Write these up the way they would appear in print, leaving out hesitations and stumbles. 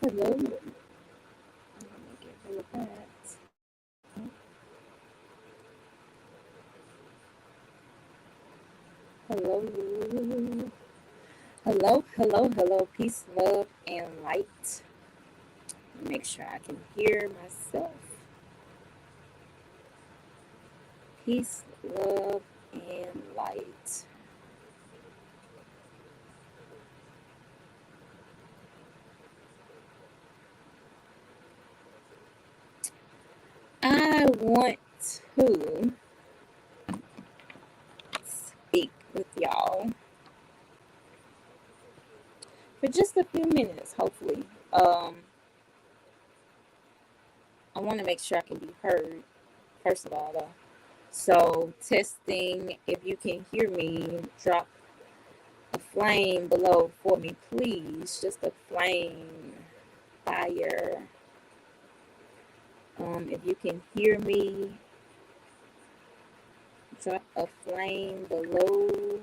Hello. Let me get rid of that. Hello. Hello, hello, hello. Peace, love, and light. Make sure I can hear myself. Peace, love, and light. I want to speak with y'all for just a few minutes, hopefully. I want to make sure I can be heard, first of all, though. So, testing, if you can hear me, drop a flame below for me, please. Just a flame, fire. If you can hear me, drop a flame below.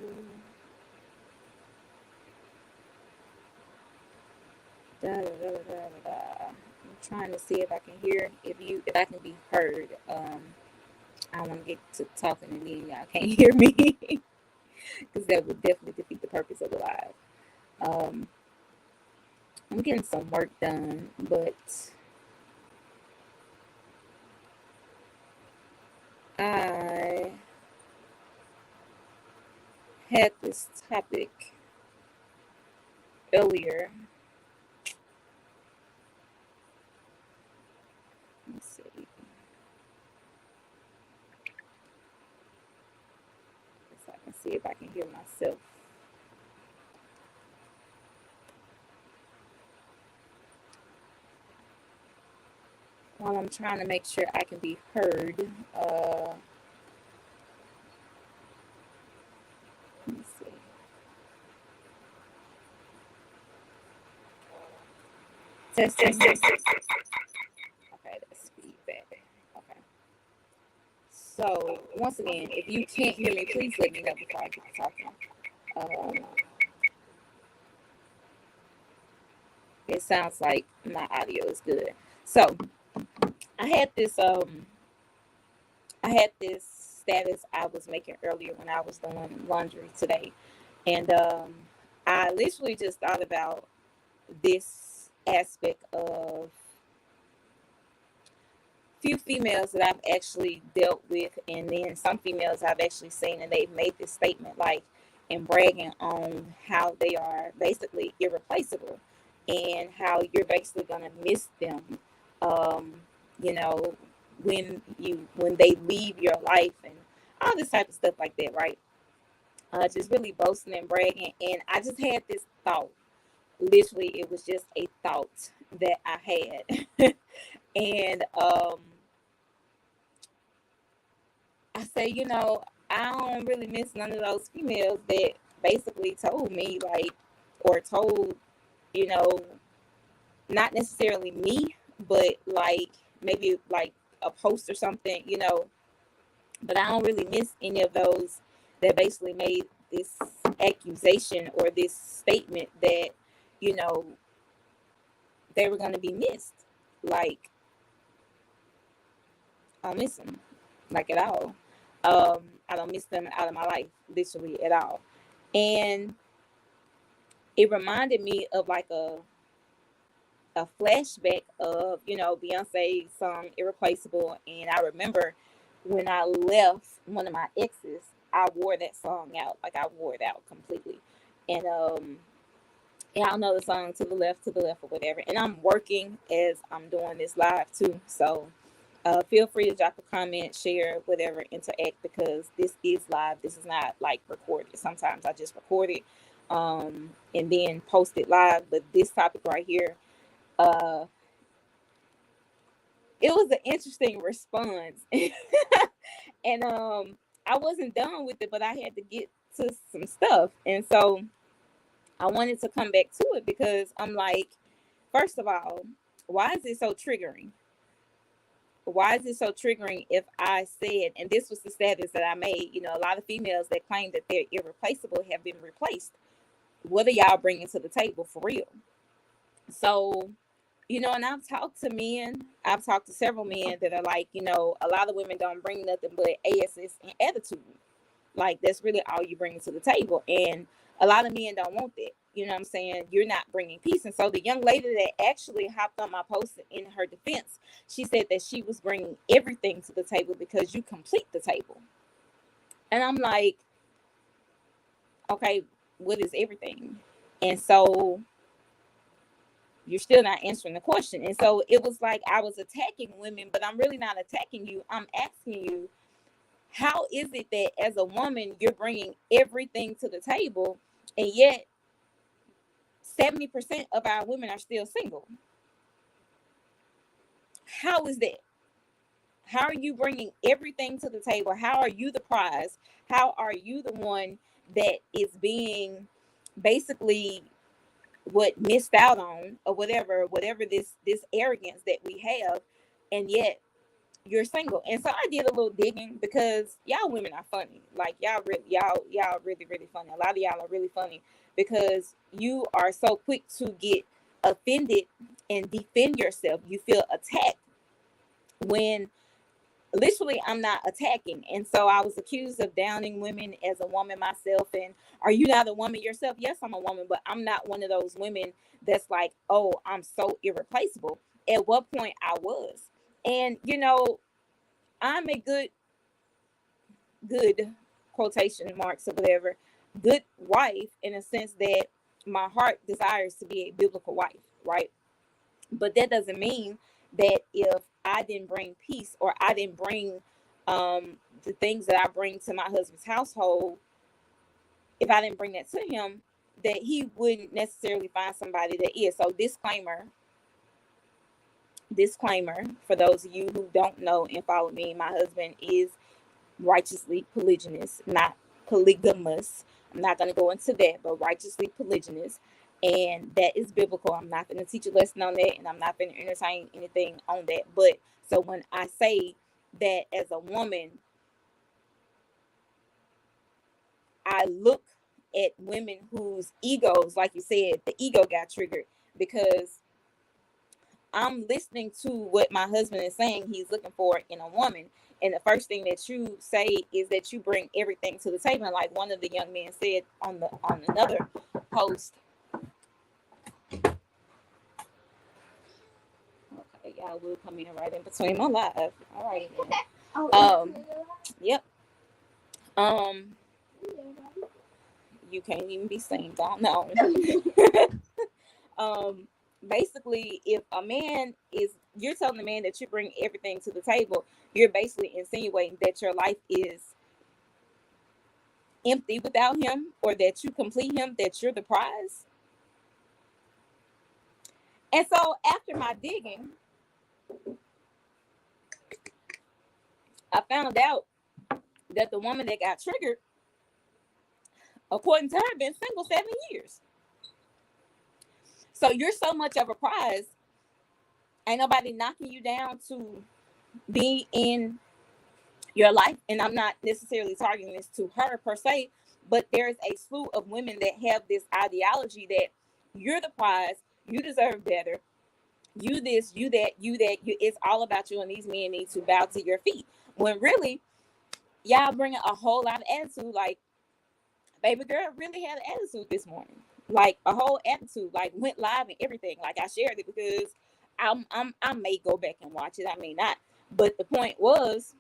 Da, da, da, da, da. I'm trying to see if I can hear if I can be heard. I want to get to talking and then y'all can't hear me because that would definitely defeat the purpose of the live. Um, I'm getting some work done, but I had this topic earlier. Let's see. So I can see if I can hear myself. While I'm trying to make sure I can be heard, let me see. Test, test, test, test. Okay, that's feedback. Okay. So, once again, if you can't hear me, please let me know before I get to talking. It sounds like my audio is good. So, I had this status I was making earlier when I was doing laundry today, and I literally just thought about this aspect of few females that I've actually dealt with, and then some females I've actually seen, and they've made this statement like and bragging on how they are basically irreplaceable and how you're basically gonna miss them. Um, you know, when they leave your life and all this type of stuff like that, right? Just really boasting and bragging, and I just had this thought. Literally, it was just a thought that I had, and I say, I don't really miss none of those females that basically told me, like, or told, you know, not necessarily me, but like maybe like a post or something, but I don't really miss any of those that basically made this accusation or this statement that, you know, they were going to be missed. Like, I don't miss them, like at all. I don't miss them out of my life, literally at all. And it reminded me of like a flashback of, Beyonce's song Irreplaceable. And I remember when I left one of my exes, I wore that song out. Like I wore it out completely. And y'all know the song to the left, or whatever. And I'm working as I'm doing this live too. So feel free to drop a comment, share, whatever, interact, because this is live. This is not like recorded. Sometimes I just record it and then post it live. But this topic right here, uh, it was an interesting response. And I wasn't done with it, but I had to get to some stuff. And so I wanted to come back to it because I'm like, first of all, why is it so triggering? Why is it so triggering if I said, and this was the status that I made, a lot of females that claim that they're irreplaceable have been replaced. What are y'all bringing to the table for real? So And I've talked to several men that are like, a lot of women don't bring nothing but ass and attitude. Like, that's really all you bring to the table. And a lot of men don't want that. You know what I'm saying? You're not bringing peace. And so the young lady that actually hopped on my post, in her defense, she said that she was bringing everything to the table because you complete the table. And I'm like, okay, what is everything? And so you're still not answering the question. And so it was like I was attacking women, but I'm really not attacking you. I'm asking you, how is it that as a woman, you're bringing everything to the table, and yet 70% of our women are still single? How is that? How are you bringing everything to the table? How are you the prize? How are you the one that is being basically what missed out on, or whatever this arrogance that we have, and yet you're single? And so I did a little digging, because y'all women are funny. Like, y'all really, really funny. A lot of y'all are really funny, because you are so quick to get offended and defend yourself. You feel attacked when literally I'm not attacking. And so I was accused of downing women as a woman myself. And are you not a woman yourself? Yes, I'm a woman, but I'm not one of those women that's like, oh, I'm so irreplaceable. At what point I was. And I'm a good quotation marks or whatever, good wife, in a sense that my heart desires to be a biblical wife, right? But that doesn't mean that if I didn't bring peace, or I didn't bring the things that I bring to my husband's household, if I didn't bring that to him, that he wouldn't necessarily find somebody that is. So disclaimer for those of you who don't know and follow me, my husband is righteously polygynous, not polygamous. I'm not going to go into that, but righteously polygynous. And that is biblical. I'm not going to teach a lesson on that, and I'm not going to entertain anything on that. But so when I say that as a woman, I look at women whose egos, like you said, the ego got triggered, because I'm listening to what my husband is saying he's looking for in a woman. And the first thing that you say is that you bring everything to the table. And like one of the young men said on another post. Okay, y'all will come in right in between my live. All right. Yep. You can't even be seen. Don't know. Basically, if a man you're telling the man that you bring everything to the table, you're basically insinuating that your life is empty without him, or that you complete him, that you're the prize. And so after my digging, I found out that the woman that got triggered, according to her, been single 7 years. So you're so much of a prize. Ain't nobody knocking you down to be in your life. And I'm not necessarily targeting this to her per se, but there's a slew of women that have this ideology that you're the prize, you deserve better, you this, you that, it's all about you, and these men need to bow to your feet. When really, y'all bringing a whole lot of attitude. Like, baby girl really had an attitude this morning, like a whole attitude, like went live and everything. Like, I shared it because I may go back and watch it, I may not. But the point was,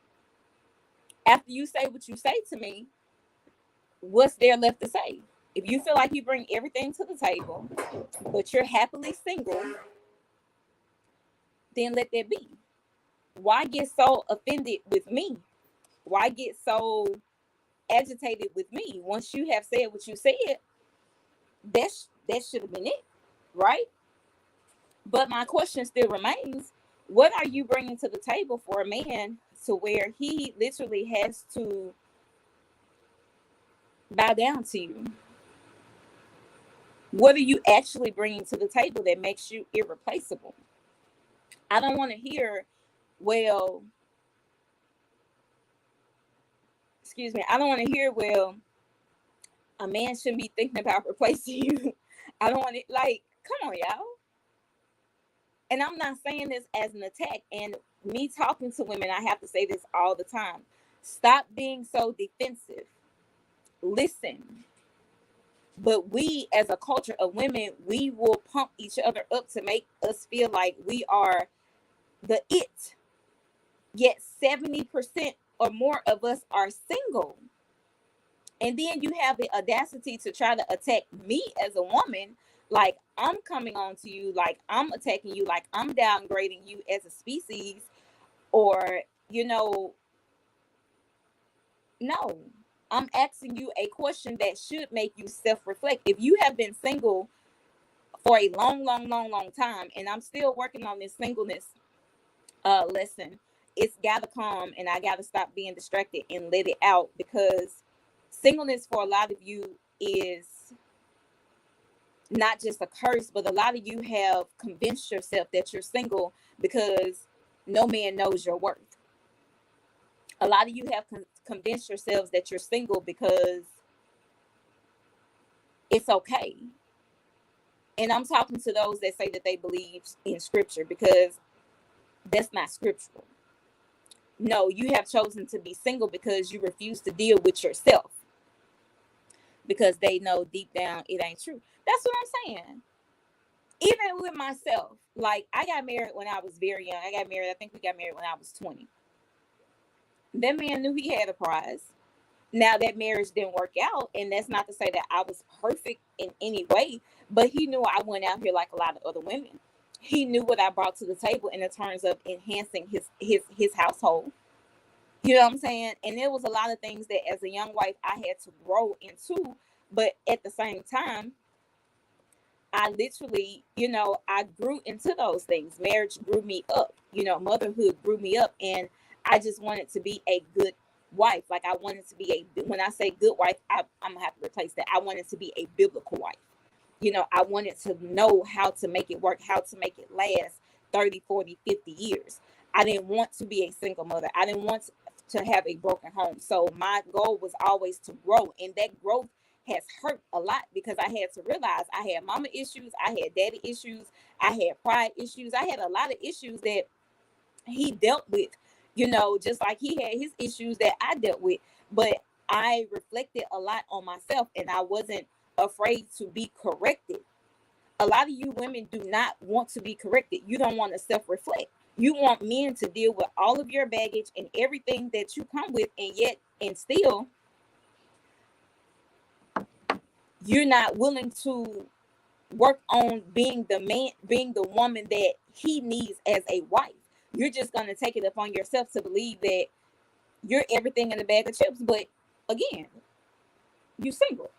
after you say what you say to me, what's there left to say? If you feel like you bring everything to the table, but you're happily single, then let that be. Why get so offended with me? Why get so agitated with me? Once you have said what you said, that should have been it, right? But my question still remains: what are you bringing to the table for a man to where he literally has to bow down to you? What are you actually bringing to the table that makes you irreplaceable? I don't want to hear, well, I don't want to hear, well, a man shouldn't be thinking about replacing you. I don't want it. Like, come on, y'all. And I'm not saying this as an attack. And me talking to women, I have to say this all the time. Stop being so defensive. Listen. But we, as a culture of women, we will pump each other up to make us feel like we are the it. Yet 70% or more of us are single. And then you have the audacity to try to attack me as a woman. Like I'm coming on to you, like I'm attacking you, like I'm downgrading you as a species, or, you know, no. I'm asking you a question that should make you self-reflect. If you have been single for a long, long, long, long time, and I'm still working on this singleness lesson, it's gotta come, and I gotta stop being distracted and let it out, because singleness for a lot of you is not just a curse, but a lot of you have convinced yourself that you're single because no man knows your worth. A lot of you have convinced yourselves that you're single because it's okay. And I'm talking to those that say that they believe in scripture, because that's not scriptural. No, you have chosen to be single because you refuse to deal with yourself, because they know deep down it ain't true. That's what I'm saying. Even with myself, like I got married when I was very young. I think we got married when I was 20. That man knew he had a prize. Now that marriage didn't work out, and that's not to say that I was perfect in any way, but he knew I went out here like a lot of other women. He knew what I brought to the table in terms of enhancing his household. You know what I'm saying? And there was a lot of things that as a young wife I had to grow into, but at the same time, I literally, I grew into those things. Marriage grew me up, motherhood grew me up. And I just wanted to be a good wife. Like I wanted to be when I say good wife, I'm going to have to replace that. I wanted to be a biblical wife. I wanted to know how to make it work, how to make it last 30, 40, 50 years. I didn't want to be a single mother. I didn't want to have a broken home. So my goal was always to grow. And that growth has hurt a lot, because I had to realize I had mama issues, I had daddy issues, I had pride issues, I had a lot of issues that he dealt with, just like he had his issues that I dealt with. But I reflected a lot on myself, and I wasn't afraid to be corrected. A lot of you women do not want to be corrected. You don't want to self-reflect. You want men to deal with all of your baggage and everything that you come with, and still you're not willing to work on being the man, being the woman that he needs as a wife. You're just going to take it upon yourself to believe that you're everything in a bag of chips. But again, you're single.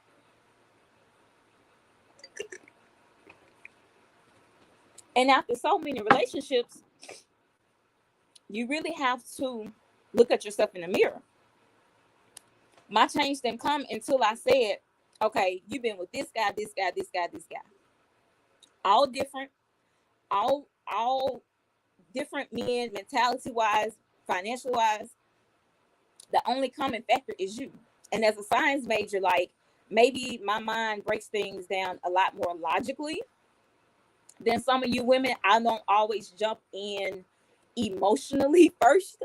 And after so many relationships, you really have to look at yourself in the mirror. My change didn't come until I said, okay, you've been with this guy, this guy, this guy, this guy. All different, all different men, mentality wise, financial wise. The only common factor is you. And as a science major, like maybe my mind breaks things down a lot more logically than some of you women. I don't always jump in emotionally first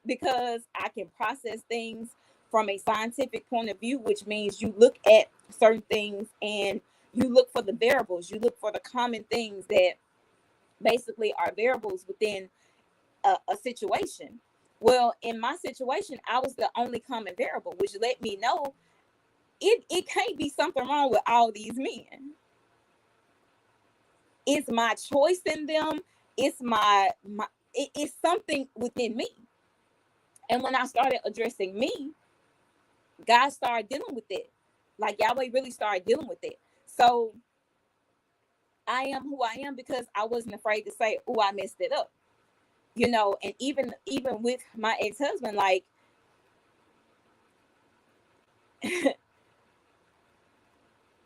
because I can process things from a scientific point of view, which means you look at certain things and you look for the variables, you look for the common things that basically are variables within a situation. Well, in my situation, I was the only common variable, which let me know it can't be something wrong with all these men. It's my choice in them. It's it's something within me. And when I started addressing me, God started dealing with it. Like Yahweh really started dealing with it. So I am who I am because I wasn't afraid to say, "Oh, I messed it up." And even with my ex-husband, like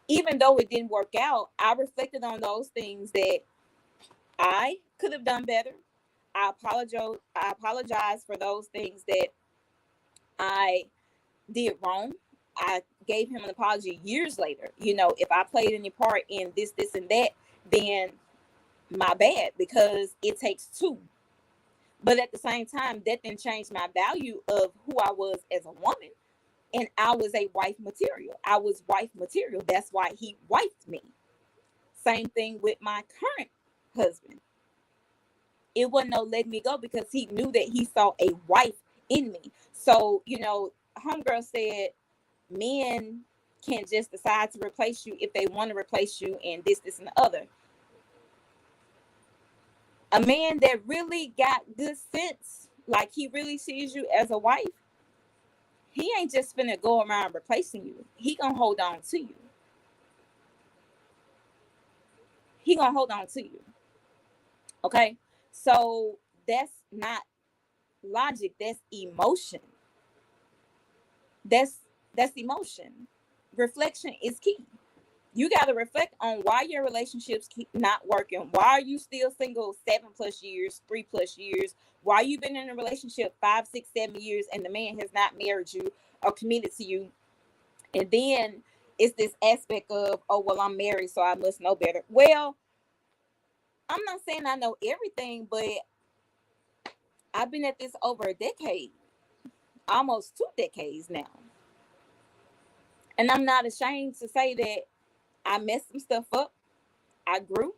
even though it didn't work out, I reflected on those things that I could have done better. I apologize for those things that I did wrong. I gave him an apology years later. If I played any part in this, and that, then my bad, because it takes two. But at the same time, that didn't change my value of who I was as a woman. And I was a wife material. I was wife material. That's why he wifed me. Same thing with my current husband. It wasn't no letting me go, because he knew that he saw a wife in me. So, homegirl said men can just decide to replace you if they want to replace you, and this, and the other. A man that really got good sense, like he really sees you as a wife, he ain't just finna go around replacing you. He gonna hold on to you. He gonna hold on to you. Okay? So that's not logic. That's emotion. That's emotion. Reflection is key. You got to reflect on why your relationships keep not working. Why are you still single 7+ years, 3+ years? Why you been in a relationship 5, 6, 7 years and the man has not married you or committed to you? And then it's this aspect of, oh, well, I'm married, so I must know better. Well, I'm not saying I know everything, but I've been at this over a decade, almost 2 decades now. And I'm not ashamed to say that I messed some stuff up. I grew.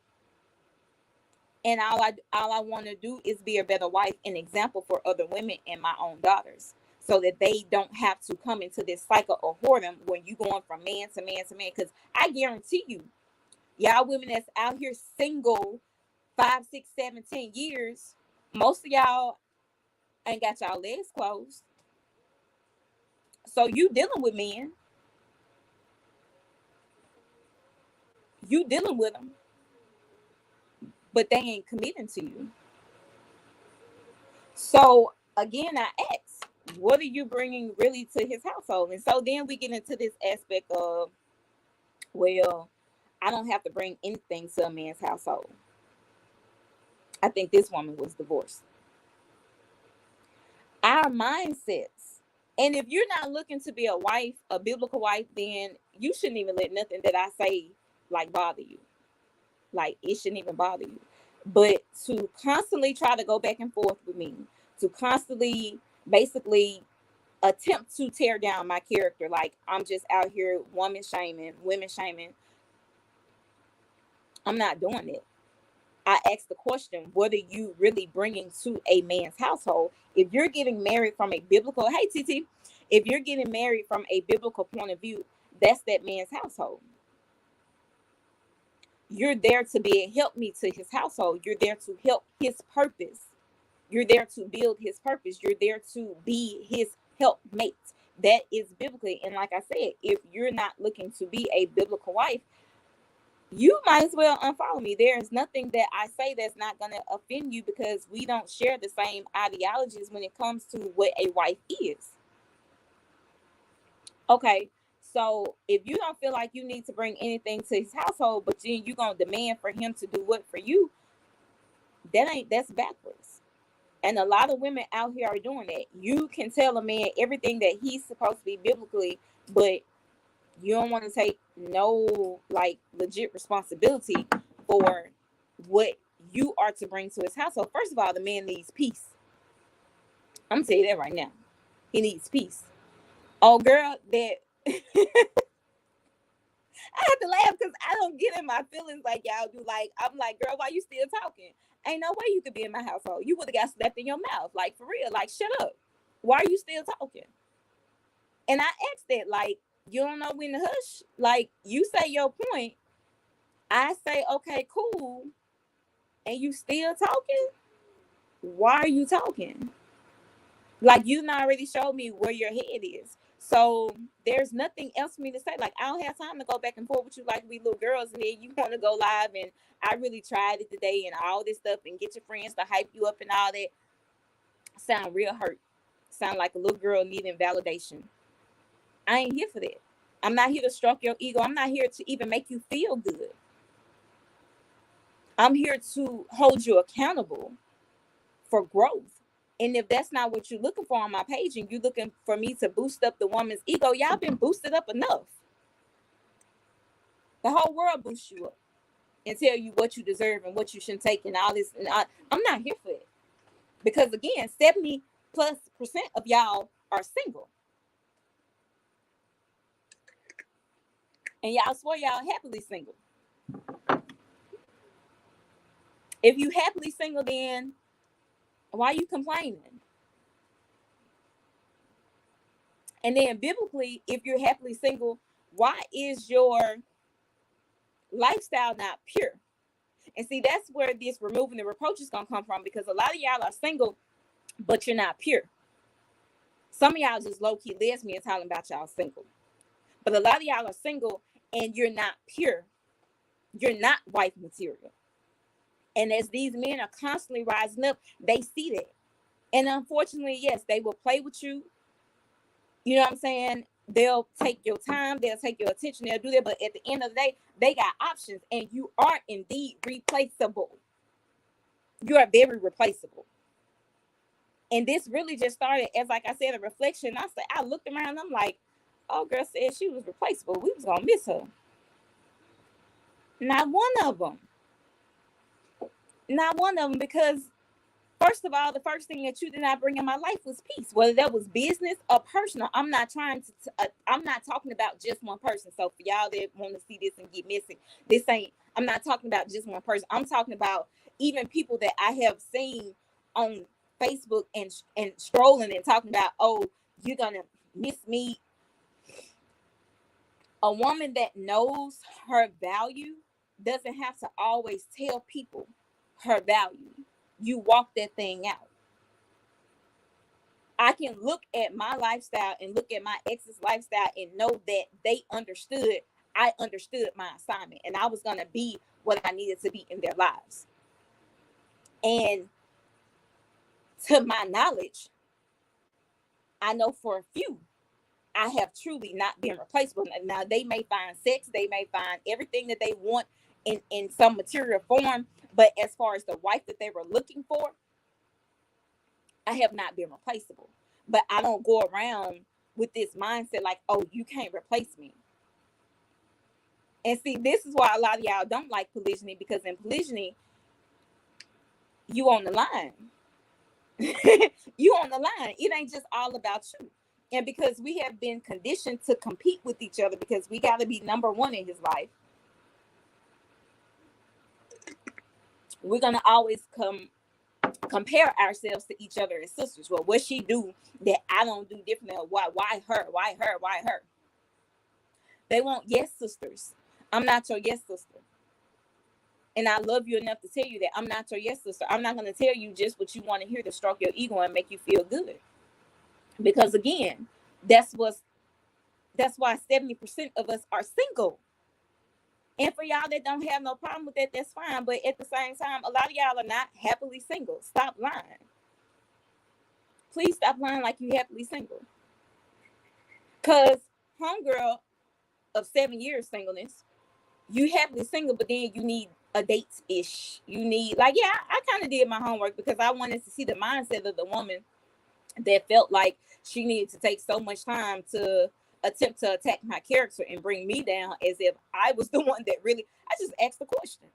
And all I want to do is be a better wife and example for other women and my own daughters, so that they don't have to come into this cycle of whoredom when you going from man to man to man. Because I guarantee you, y'all women that's out here single 5, 6, 7, 10 years, most of y'all ain't got y'all legs closed. So you dealing with men. You dealing with them, but they ain't committing to you. So again, I ask, what are you bringing really to his household? And so then we get into this aspect of, well, I don't have to bring anything to a man's household. I think this woman was divorced. Our mindsets. And if you're not looking to be a wife, a biblical wife, then you shouldn't even let nothing that I say like bother you. Like, it shouldn't even bother you. But to constantly try to go back and forth with me, to constantly basically attempt to tear down my character, like I'm just out here women shaming, I'm not doing it. I asked the question, what are you really bringing to a man's household? If you're getting married from a biblical, hey TT, if you're getting married from a biblical point of view, that's that man's household. You're there to be a helpmeet to his household. You're there to help his purpose. You're there to build his purpose. You're there to be his helpmate. That is biblically. And like I said, if you're not looking to be a biblical wife, you might as well unfollow me. There is nothing that I say that's not going to offend you, because we don't share the same ideologies when it comes to what a wife is. Okay, so if you don't feel like you need to bring anything to his household, but then you're going to demand for him to do what for you, that's backwards. And a lot of women out here are doing that. You can tell a man everything that he's supposed to be biblically, but you don't want to take no like legit responsibility for what you are to bring to his household. First of all, the man needs peace. I'm gonna tell you that right now. He needs peace. Oh girl, that I have to laugh because I don't get in my feelings like y'all do. Like, I'm like, girl, why you still talking? Ain't no way you could be in my household. You would have got slapped in your mouth. Like, for real. Like, shut up. Why are you still talking? And I asked that, like, you don't know when to hush. Like, you say your point. I say, okay, cool. And you still talking? Why are you talking? Like, you not already showed me where your head is. So there's nothing else for me to say. Like, I don't have time to go back and forth with you like we little girls, and then you want to go live and I really tried it today and all this stuff, and get your friends to hype you up and all that. Sound real hurt. Sound like a little girl needing validation. I ain't here for that. I'm not here to stroke your ego. I'm not here to even make you feel good. I'm here to hold you accountable for growth. And if that's not what you're looking for on my page, and you're looking for me to boost up the woman's ego, y'all been boosted up enough. The whole world boosts you up. and tell you what you deserve and what you shouldn't take and all this. And I'm not here for it. Because again, 70+% of y'all are single. And y'all swear y'all happily single. If you happily single, then why are you complaining? And then biblically, if you're happily single, why is your lifestyle not pure? And see, that's where this removing the reproach is going to come from, because a lot of y'all are single, but you're not pure. Some of y'all just low-key lesbians talking about y'all single. But a lot of y'all are single and you're not pure. You're not wife material. And as these men are constantly rising up, they see that. And unfortunately, yes, they will play with you. You know what I'm saying? They'll take your time. They'll take your attention. They'll do that. But at the end of the day, they got options. And you are indeed replaceable. You are very replaceable. And this really just started as, like I said, a reflection. I looked around. I'm like, oh, girl said she was replaceable. We was going to miss her. Not one of them. Not one of them, because first of all, the first thing that you did not bring in my life was peace, whether that was business or personal. I'm not trying to, I'm not talking about just one person. So for y'all that want to see this and get missing, I'm not talking about just one person. I'm talking about even people that I have seen on Facebook and strolling and talking about, oh, you're going to miss me. A woman that knows her value doesn't have to always tell people her value. You walk that thing out. I can look at my lifestyle and look at my ex's lifestyle and know that I understood my assignment, and I was going to be what I needed to be in their lives. And to my knowledge, I know for a few, I have truly not been replaceable. Now, they may find sex, they may find everything that they want in some material form, but as far as the wife that they were looking for, I have not been replaceable. But I don't go around with this mindset like, oh, you can't replace me. And see, this is why a lot of y'all don't like polygyny, because in polygyny, you on the line. You on the line. It ain't just all about you. And because we have been conditioned to compete with each other, because we got to be number one in his life, we're going to always compare ourselves to each other as sisters. Well, what she do that I don't do differently? Why her? Why her? Why her? They want yes sisters. I'm not your yes sister. And I love you enough to tell you that I'm not your yes sister. I'm not going to tell you just what you want to hear to stroke your ego and make you feel good. Because again, that's why 70% of us are single. And for y'all that don't have no problem with that, that's fine. But at the same time, a lot of y'all are not happily single. Stop lying. Please stop lying like you happily single. Because homegirl of 7 years singleness, you happily single, but then you need a date-ish. You need, like, yeah, I kind of did my homework because I wanted to see the mindset of the woman that felt like she needed to take so much time to attempt to attack my character and bring me down, as if I was the one that really. I just asked the question,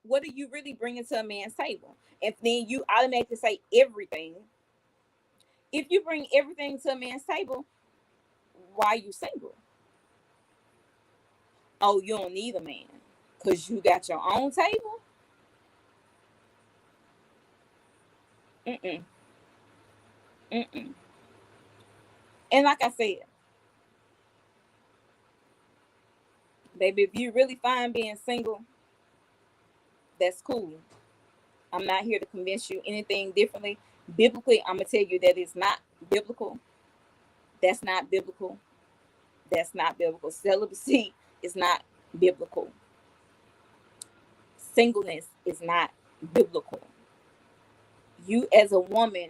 what are you really bringing to a man's table? And then you automatically say everything. If you bring everything to a man's table, why are you single? Oh, you don't need a man because you got your own table? Mm-mm. Mm-mm. And like I said, baby, if you really fine being single, that's cool. I'm not here to convince you anything differently. Biblically, I'm going to tell you that it's not biblical. That's not biblical. That's not biblical. Celibacy is not biblical. Singleness is not biblical. You as a woman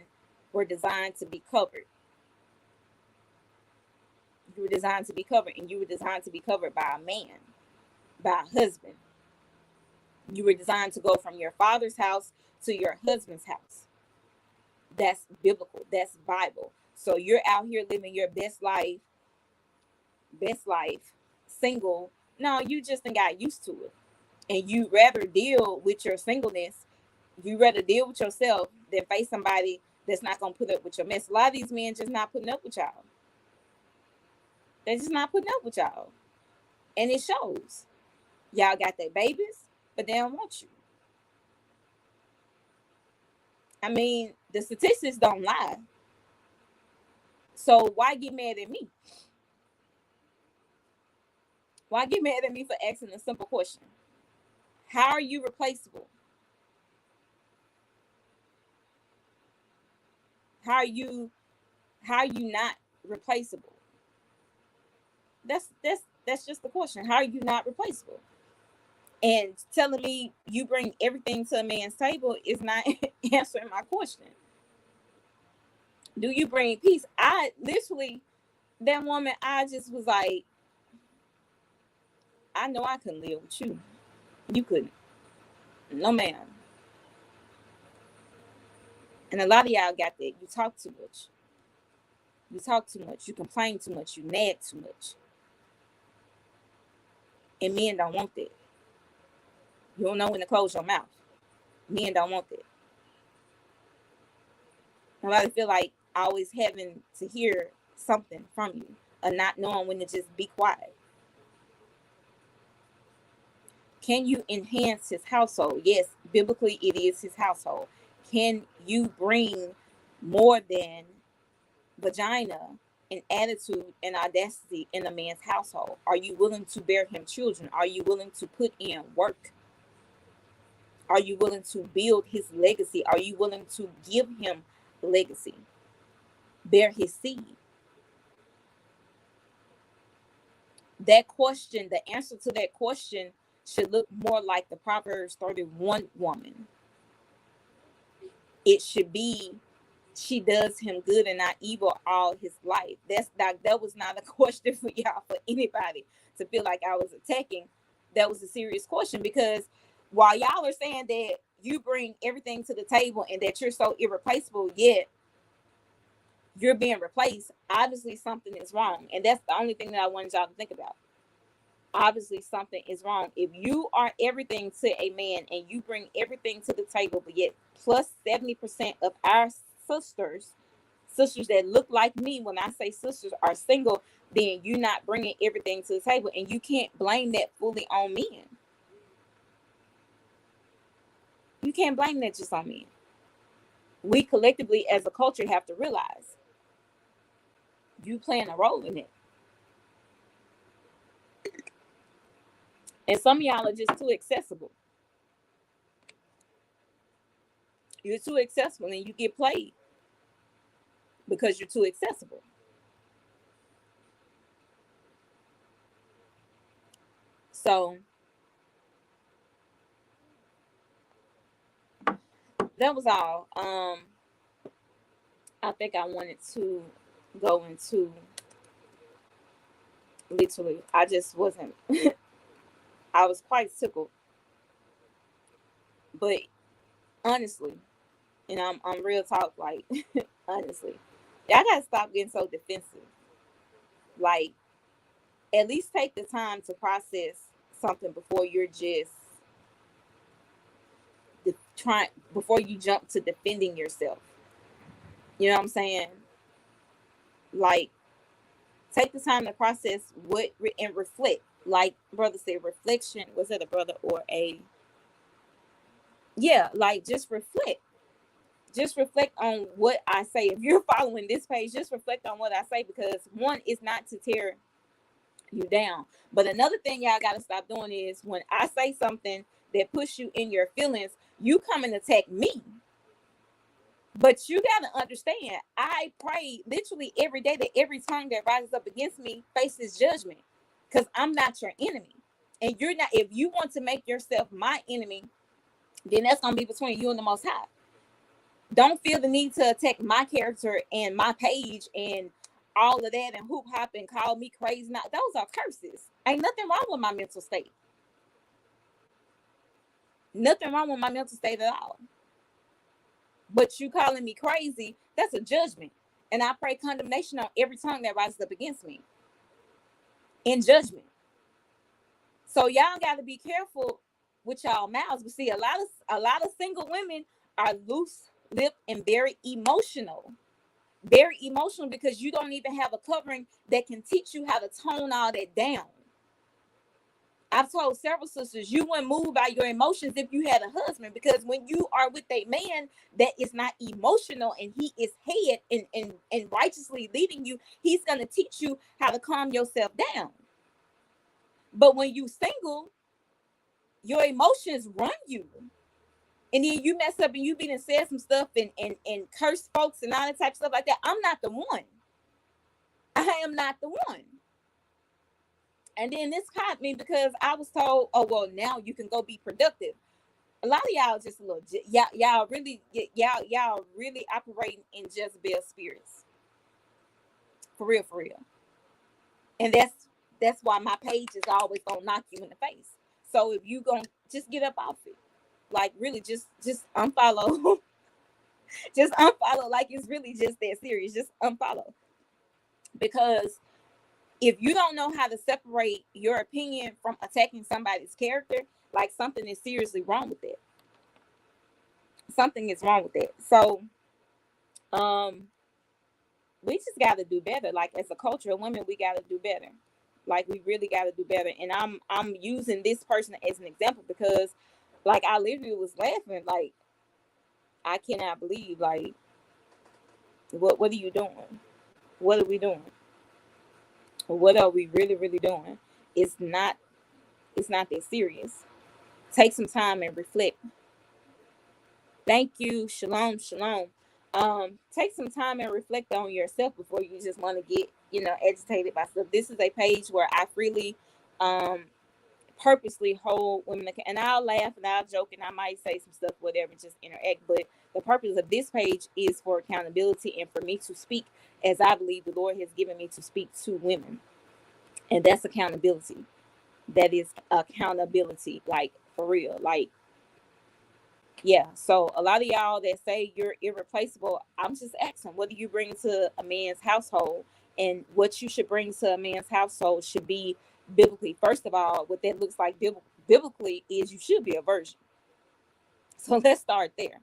were designed to be covered. You were designed to be covered, and you were designed to be covered by a man, by a husband. You were designed to go from your father's house to your husband's house. That's biblical. That's Bible. So you're out here living your best life, single. No, you just got used to it. and you rather deal with your singleness, you rather deal with yourself than face somebody that's not gonna put up with your mess. A lot of these men just not putting up with y'all. They're just not putting up with y'all. And it shows. Y'all got their babies, but they don't want you. I mean, the statistics don't lie. So why get mad at me? Why get mad at me for asking a simple question? How are you replaceable? How are you not replaceable? That's just the question. How are you not replaceable? And telling me you bring everything to a man's table is not answering my question. Do you bring peace? I literally, that woman, I just was like, I know I couldn't live with you. You couldn't. No, ma'am. And a lot of y'all got that. You talk too much. You talk too much. You complain too much. You nag too much. And men don't want that. You don't know when to close your mouth. Men don't want that. Nobody feel like always having to hear something from you, or not knowing when to just be quiet. Can you enhance his household? Yes, biblically it is his household. Can you bring more than vagina and attitude and audacity in a man's household? Are you willing to bear him children? Are you willing to put in work? Are you willing to build his legacy? Are you willing to give him legacy? Bear his seed? That question, the answer to that question should look more like the Proverbs 31 woman. It should be, she does him good and not evil all his life. That was not a question for y'all, for anybody to feel like I was attacking. That was a serious question, because while y'all are saying that you bring everything to the table and that you're so irreplaceable, yet you're being replaced, obviously something is wrong. And that's the only thing that I wanted y'all to think about. Obviously something is wrong. If you are everything to a man and you bring everything to the table, but yet plus 70% of our sisters that look like me, when I say sisters, are single, then you're not bringing everything to the table. And you can't blame that fully on men. You can't blame that just on men. We collectively as a culture have to realize you playing a role in it. And some of y'all are just too accessible. You're too accessible and you get played because you're too accessible. So that was all. I think I wanted to go into, literally, I just wasn't, I was quite tickled. But honestly, and I'm real talk, like, honestly, y'all gotta stop getting so defensive. Like, at least take the time to process something before you're just before you jump to defending yourself. You know what I'm saying? Like, take the time to process and reflect. Like brother said, reflection. Was it a brother or a? Yeah, like, just reflect. Just reflect on what I say. If you're following this page, just reflect on what I say, because one is not to tear you down. But another thing y'all got to stop doing is, when I say something that puts you in your feelings, you come and attack me. But you got to understand, I pray literally every day that every tongue that rises up against me faces judgment, because I'm not your enemy. And you're not. If you want to make yourself my enemy, then that's going to be between you and the Most High. Don't feel the need to attack my character and my page and all of that and hoop hop and call me crazy. Now, those are curses. Ain't nothing wrong with my mental state. Nothing wrong with my mental state at all. But you calling me crazy, that's a judgment. And I pray condemnation on every tongue that rises up against me in judgment. So y'all got to be careful with y'all mouths. But see, a lot of single women are loose-lipped and very emotional, because you don't even have a covering that can teach you how to tone all that down. I've told several sisters you wouldn't move by your emotions if you had a husband, because when you are with a man that is not emotional and he is head and righteously leading you, he's going to teach you how to calm yourself down. But when you single, your emotions run you. And then you mess up and you be and said some stuff and curse folks and all that type of stuff like that. I'm not the one. I am not the one. And then this caught me because I was told, oh, well, now you can go be productive. A lot of y'all just a little, y'all really operating in Jezebel spirits. For real, for real. And that's why my page is always gonna knock you in the face. So if you gonna just get up off it, like really just unfollow. Just unfollow, like it's really just that serious. Just unfollow. Because if you don't know how to separate your opinion from attacking somebody's character, like something is seriously wrong with that. Something is wrong with that. So we just got to do better. Like as a culture of women, we got to do better. Like we really got to do better. And I'm using this person as an example because like I literally was laughing. Like I cannot believe, like, what are you doing? What are we doing? What are we really, really doing? It's not that serious. Take some time and reflect. Thank you. Shalom, shalom. Take some time and reflect on yourself before you just want to get, agitated by stuff. This is a page where I freely purposely hold women, and I'll laugh and I'll joke and I might say some stuff, whatever, just interact. But the purpose of this page is for accountability and for me to speak as I believe the Lord has given me to speak to women. And that's accountability. That is accountability, like for real. Like, yeah. So a lot of y'all that say you're irreplaceable, I'm just asking, what do you bring to a man's household? And what you should bring to a man's household should be biblically. First of all, what that looks like biblically is you should be a virgin. So let's start there.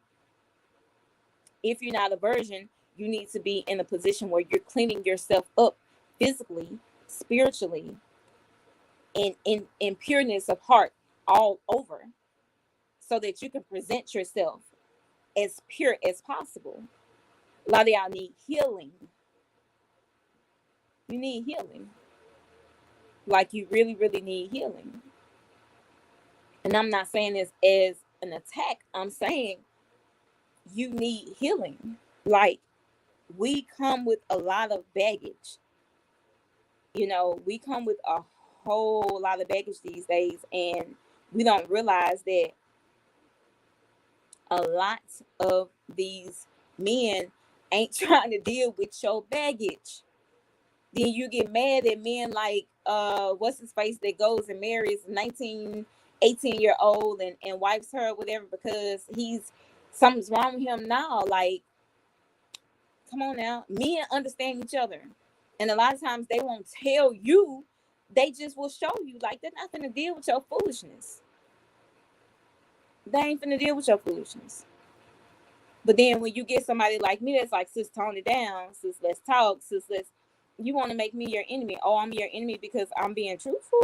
If you're not a virgin, you need to be in a position where you're cleaning yourself up physically, spiritually, and in pureness of heart all over, so that you can present yourself as pure as possible. A lot of y'all need healing. You need healing. Like you really, really need healing. And I'm not saying this as an attack. I'm saying you need healing. Like we come with a lot of baggage. We come with a whole lot of baggage these days, and we don't realize that a lot of these men ain't trying to deal with your baggage. Then you get mad at men like what's his face that goes and marries 18-year-old and wipes her or whatever because something's wrong with him now. Like, come on now. Men understand each other. And a lot of times they won't tell you. They just will show you. Like, they're not going to deal with your foolishness. They ain't finna deal with your foolishness. But then when you get somebody like me that's like, sis, tone it down. Sis, let's talk. Sis, you want to make me your enemy. Oh, I'm your enemy because I'm being truthful?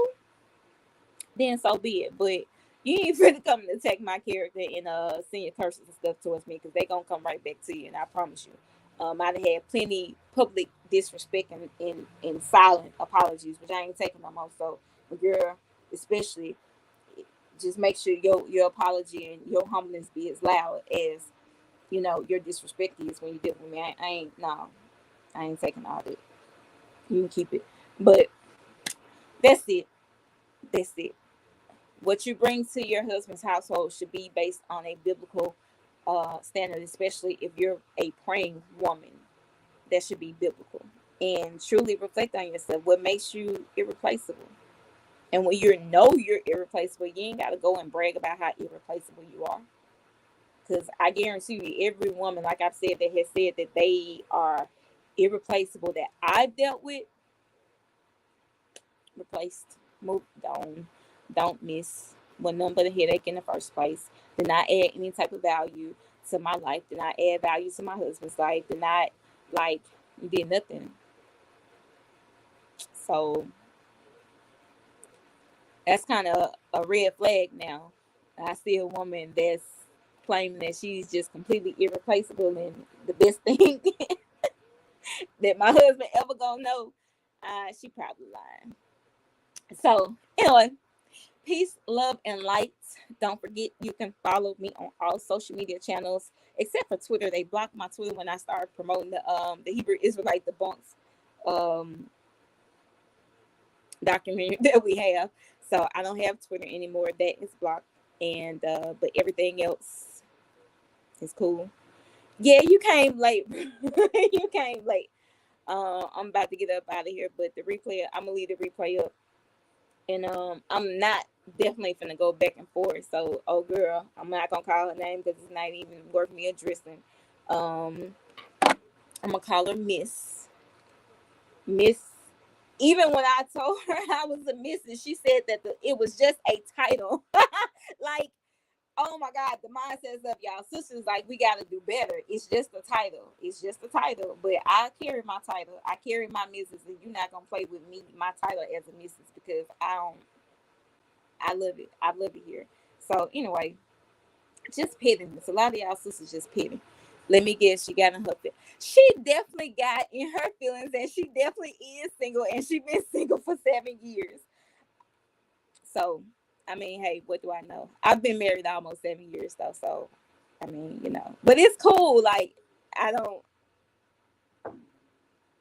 Then so be it. But you ain't finna come and attack my character and send your curses and stuff towards me, because they gonna come right back to you, and I promise you. I'd have had plenty public disrespect and silent apologies, which I ain't taking no more. So, girl, especially, just make sure your apology and your humbleness be as loud as your disrespect is when you deal with me. I ain't taking all that. You can keep it, but that's it. What you bring to your husband's household should be based on a biblical standard, especially if you're a praying woman. That should be biblical, and truly reflect on yourself. What makes you irreplaceable? And when you know you're irreplaceable, you ain't got to go and brag about how irreplaceable you are. Because I guarantee you, every woman, like I've said, that has said that they are irreplaceable that I've dealt with, replaced, moved on, don't miss. was none but a headache in the first place. Did not add any type of value to my life. Did not add value to my husband's life. Did not like did nothing. So that's kind of a red flag now. I see a woman that's claiming that she's just completely irreplaceable and the best thing that my husband ever gonna know. She probably lying. So anyway, peace, love, and light. Don't forget you can follow me on all social media channels except for Twitter. They blocked my Twitter when I started promoting the Hebrew Israelite debunks documentary that we have. So I don't have Twitter anymore. That is blocked. And but everything else is cool. Yeah, you came late. You came late. I'm about to get up out of here, but the replay, I'm gonna leave the replay up. And I'm not definitely finna go back and forth. So, oh girl, I'm not gonna call her name because it's not even worth me addressing. I'm gonna call her Miss. Miss. Even when I told her I was a Mrs., she said that it was just a title. Like, oh my God, the mindsets of y'all sisters, like, we gotta do better. It's just a title. It's just a title. But I carry my title. I carry my Mrs. And you're not gonna play with me, my title as a Mrs. because I love it. I love it here. So anyway, just pettiness. A lot of y'all sisters just petty. Let me guess, she got in her feelings. She definitely got in her feelings, and she definitely is single, and she been single for 7 years. So, I mean, hey, what do I know? I've been married almost 7 years though, so I mean, but it's cool. Like, I don't.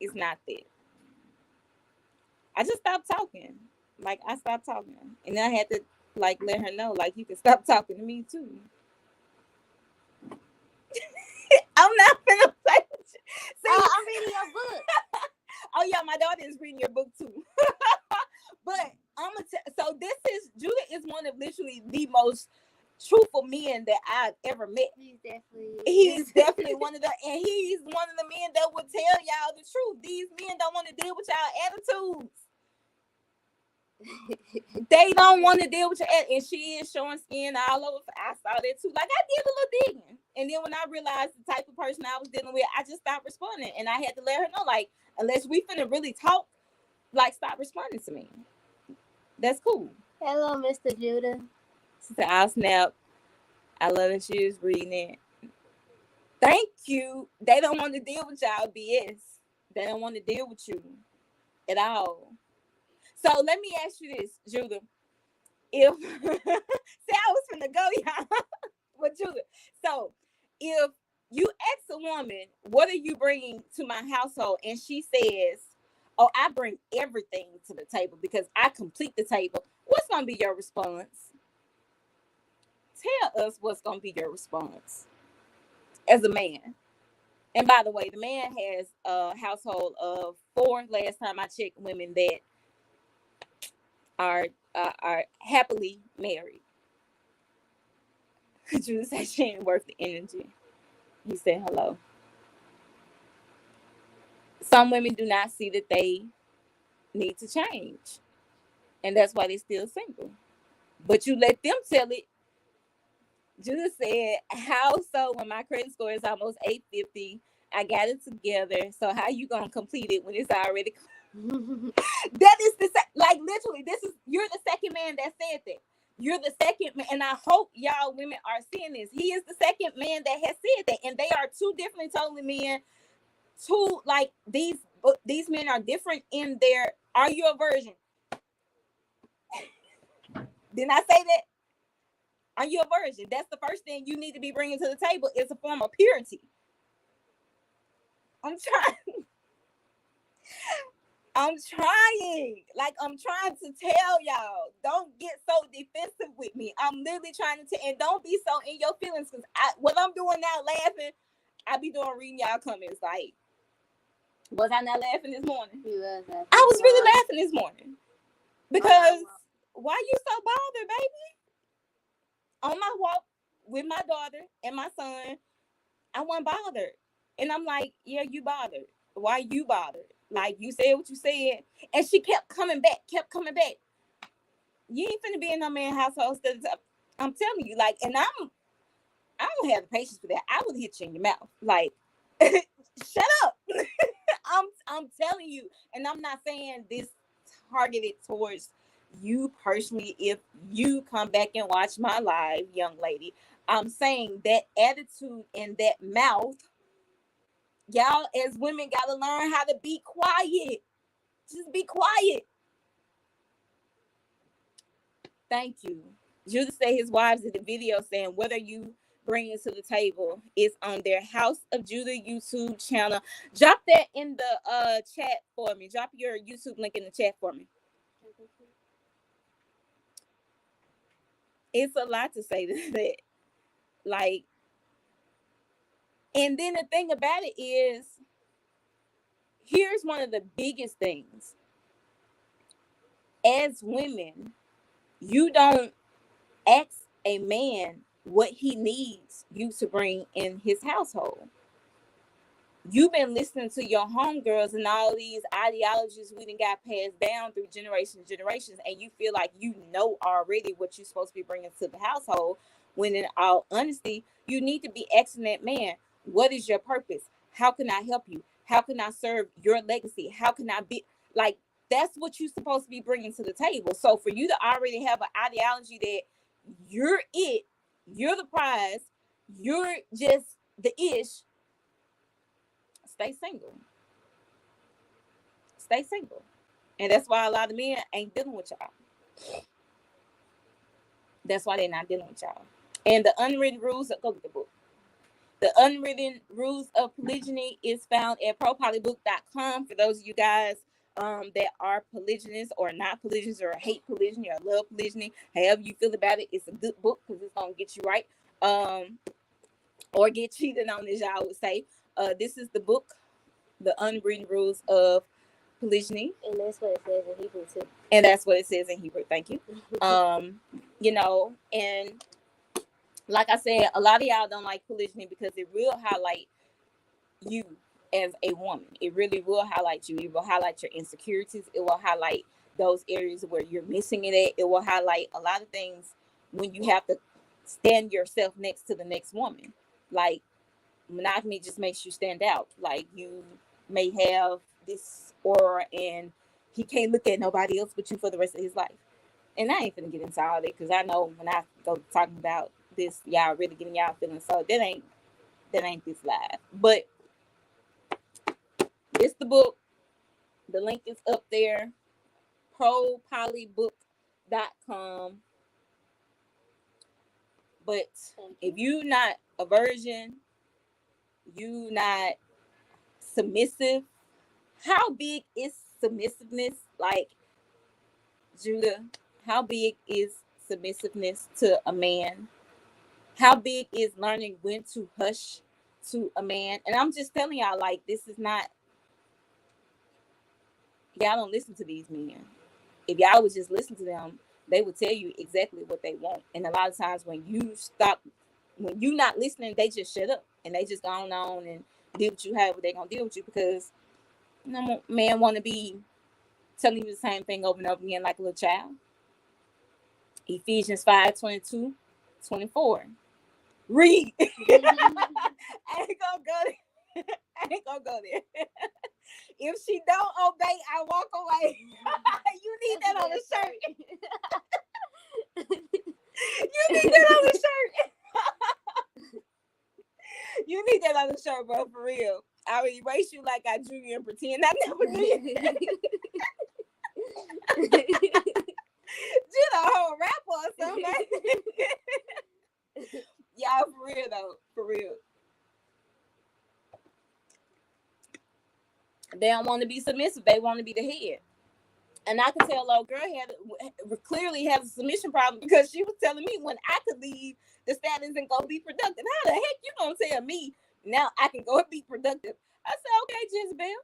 It's not that. I just stopped talking. Like, I stopped talking, and then I had to like let her know, like, you can stop talking to me too. I'm not finna play with you. See, I'm reading your book. Oh yeah, my daughter is reading your book too. But so this is Judah is one of literally the most truthful men that I've ever met. He's definitely one of the, and he's one of the men that will tell y'all the truth. These men don't want to deal with y'all attitudes. They don't want to deal with your attitude, and she is showing skin all over. I saw that too. Like, I did a little digging, and then when I realized the type of person I was dealing with, I just stopped responding, and I had to let her know, like, unless we finna really talk, like, stop responding to me. That's cool. Hello, Mr. Judah. She said, I'll snap. I love that she was reading it. Thank you. They don't want to deal with y'all BS. They don't want to deal with you at all. So let me ask you this, Judah. If see, I was finna go, y'all. But Judah, so if you ask a woman, what are you bringing to my household? And she says, oh, I bring everything to the table because I complete the table. What's going to be your response? Tell us what's going to be your response as a man. And by the way, the man has a household of 4, last time I checked, women that are happily married. Judah said she ain't worth the energy. He said hello. Some women do not see that they need to change, and that's why they're still single. But you let them tell it. Judah said, how so when my credit score is almost 850? I got it together. So how you gonna complete it when it's already that is like, literally, you're the second man that said that. You're the second man, and I hope y'all women are seeing this. He is the second man that has said that, and they are two different totally men. Two, like, these men are different in their, are you a virgin? Didn't I say that? Are you a virgin? That's the first thing you need to be bringing to the table, is a form of purity. I'm trying. Like, I'm trying to tell y'all, don't get so defensive with me. I'm literally trying to and don't be so in your feelings, because what I'm doing now, laughing, I be doing reading y'all comments. Like, was I not laughing this morning? You was laughing. I was really laughing this morning. Because why you so bothered, baby? On my walk with my daughter and my son, I wasn't bothered. And I'm like, yeah, you bothered. Why you bothered? Like, you said what you said. And she kept coming back. You ain't finna be in no man household. I'm telling you, like, and I don't have the patience for that. I would hit you in your mouth, like, shut up. I'm telling you, and I'm not saying this targeted towards you personally. If you come back and watch my live, young lady, I'm saying that attitude and that mouth, y'all as women gotta learn how to be quiet. Just be quiet. Thank you. Judah said his wives in the video saying whether you bring it to the table is on their House of Judah YouTube channel. Drop that in the chat for me. Drop your YouTube link in the chat for me. It's a lot to say to that. Like, and then the thing about it is, here's one of the biggest things. As women, you don't ask a man what he needs you to bring in his household. You've been listening to your homegirls and all these ideologies we done got passed down through generations, and you feel like you know already what you're supposed to be bringing to the household, when in all honesty, you need to be asking that man, what is your purpose? How can I help you? How can I serve your legacy? How can I be, like, that's what you're supposed to be bringing to the table. So for you to already have an ideology that you're it, you're the prize, you're just the ish, stay single. Stay single. And that's why a lot of men ain't dealing with y'all. That's why they're not dealing with y'all. And the unwritten rules of, go get the book. The unwritten rules of polygyny is found at propolybook.com. For those of you guys that are polygamous or not polygamous or hate polygyny or love polygyny, however you feel about it, it's a good book because it's gonna get you right. Or get cheated on, as y'all would say. This is the book, The Unwritten Rules of Polygyny. And that's what it says in Hebrew too. And that's what it says in Hebrew. Thank you. You know, and like I said, a lot of y'all don't like polygyny because it will highlight you as a woman. It really will highlight you. It will highlight your insecurities. It will highlight those areas where you're missing it at. It will highlight a lot of things when you have to stand yourself next to the next woman. Like, monogamy just makes you stand out. Like, you may have this aura and he can't look at nobody else but you for the rest of his life. And I ain't finna get into all that because I know when I go talking about this, y'all really getting y'all feelings. So that ain't this live. But it's the book. The link is up there. propolybook.com. But if you not a virgin, you not submissive. How big is submissiveness? Like, Judah, how big is submissiveness to a man? How big is learning when to hush to a man? And I'm just telling y'all, like, this is not, y'all don't listen to these men. If y'all would just listen to them, they would tell you exactly what they want. And a lot of times when you not listening, they just shut up and they just go on and deal with you however they're gonna deal with you, because no man want to be telling you the same thing over and over again like a little child. Ephesians 5:22-24. Read. I ain't gonna go there. I ain't gonna go there. If she don't obey, I walk away. You need that on a shirt. You need that on a shirt. You need that on the shirt, bro, for real. I will erase you like I drew you and pretend I never did. Just a whole rapper or something. Y'all, for real though, for real. They don't want to be submissive. They want to be the head. And I could tell old girl clearly has a submission problem because she was telling me when I could leave the standings and go be productive. How the heck you gonna tell me now I can go and be productive? I said, okay, Jezebel.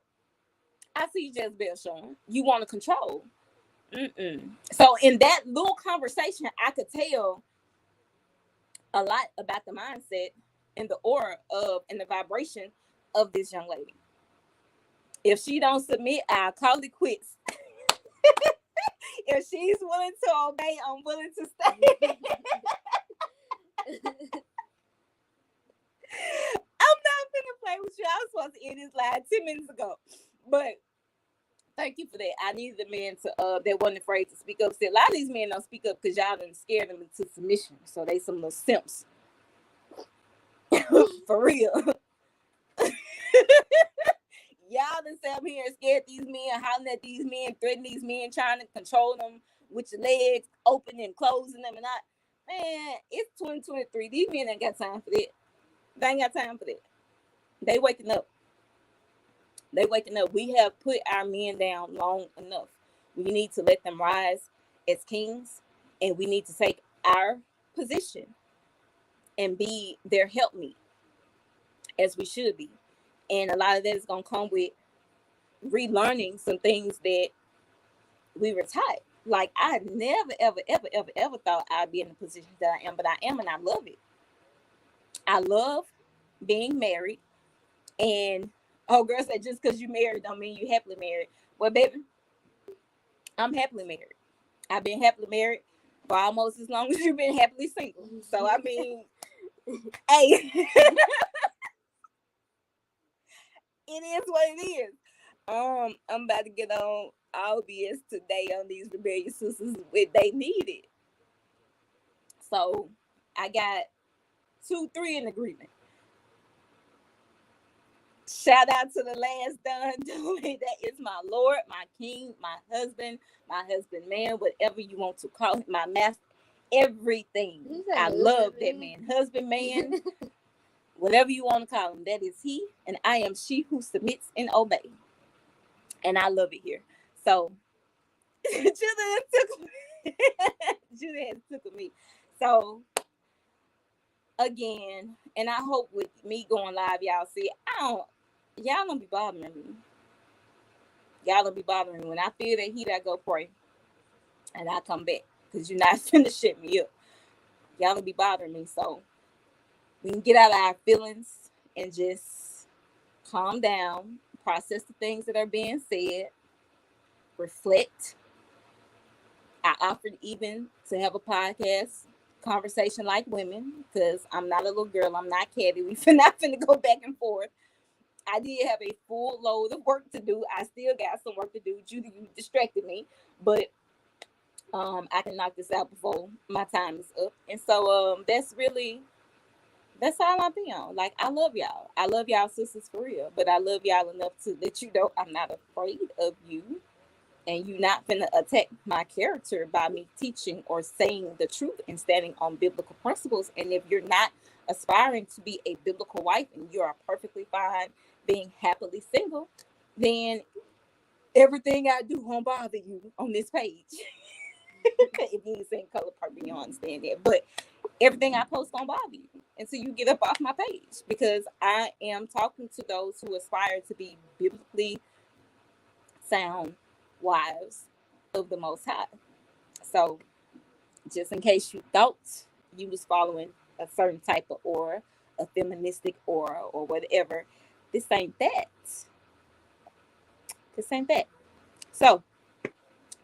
I see Jezebel showing. You want to control. So in that little conversation, I could tell a lot about the mindset and the aura of and the vibration of this young lady. If she don't submit, I'll call it quits. If she's willing to obey, I'm willing to stay. I'm not gonna play with you. I was supposed to end this live 10 minutes ago. But thank you for that. I needed a man to that wasn't afraid to speak up. See, a lot of these men don't speak up because y'all done scared them into submission. So they some little simps. For real. Y'all done sat up here and scared these men, hollering at these men, threatening these men, trying to control them with your legs open and closing them and not. Man, it's 2023. These men ain't got time for that. They ain't got time for that. They waking up. They waking up. We have put our men down long enough. We need to let them rise as kings, and we need to take our position and be their helpmeet as we should be. And a lot of that is gonna come with relearning some things that we were taught. Like I never, ever thought I'd be in the position that I am, but I am, and I love it. I love being married. And oh, girl said just because you married don't mean you happily married. Well, baby, I'm happily married. I've been happily married for almost as long as you've been happily single. So I mean, hey, it is what it is. I'm about to get on all BS today on these rebellious sisters with they need it. So I got 2, 3 in agreement. Shout out to the last done doing. That is my Lord, my King, my husband man, whatever you want to call him, my master, everything. I love that man, husband man, whatever you want to call him. That is he, and I am she who submits and obeys. And I love it here. So Judah took me. Judah has took me. So again, and I hope with me going live, y'all see, y'all don't be bothering me. Y'all don't be bothering me. When I feel that heat, I go pray. And I come back. Because you're not finna shut me up. Y'all don't be bothering me. So we can get out of our feelings and just calm down. Process the things that are being said. Reflect. I offered even to have a podcast conversation like women. Because I'm not a little girl. I'm not catty. We not finna go back and forth. I did have a full load of work to do. I still got some work to do. Judy, you distracted me, but I can knock this out before my time is up. And so that's all I be on. Like I love y'all. I love y'all sisters for real, but I love y'all enough to let you know I'm not afraid of you. And you not finna attack my character by me teaching or saying the truth and standing on biblical principles. And if you're not aspiring to be a biblical wife and you are perfectly fine being happily single, then everything I do won't bother you on this page. If you ain't saying color purple, you don't understand that. But everything I post won't bother you until you get up off my page, because I am talking to those who aspire to be biblically sound wives of the Most High. So just in case you thought you was following a certain type of aura, a feministic aura or whatever, this ain't that. This ain't that. So I'm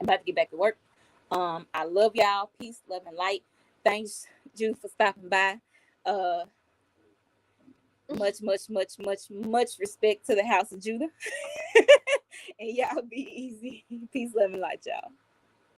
about to get back to work. I love y'all. Peace, love, and light. Thanks, Jude, for stopping by. Much respect to the house of Judah. And y'all be easy. Peace, love, and light, y'all.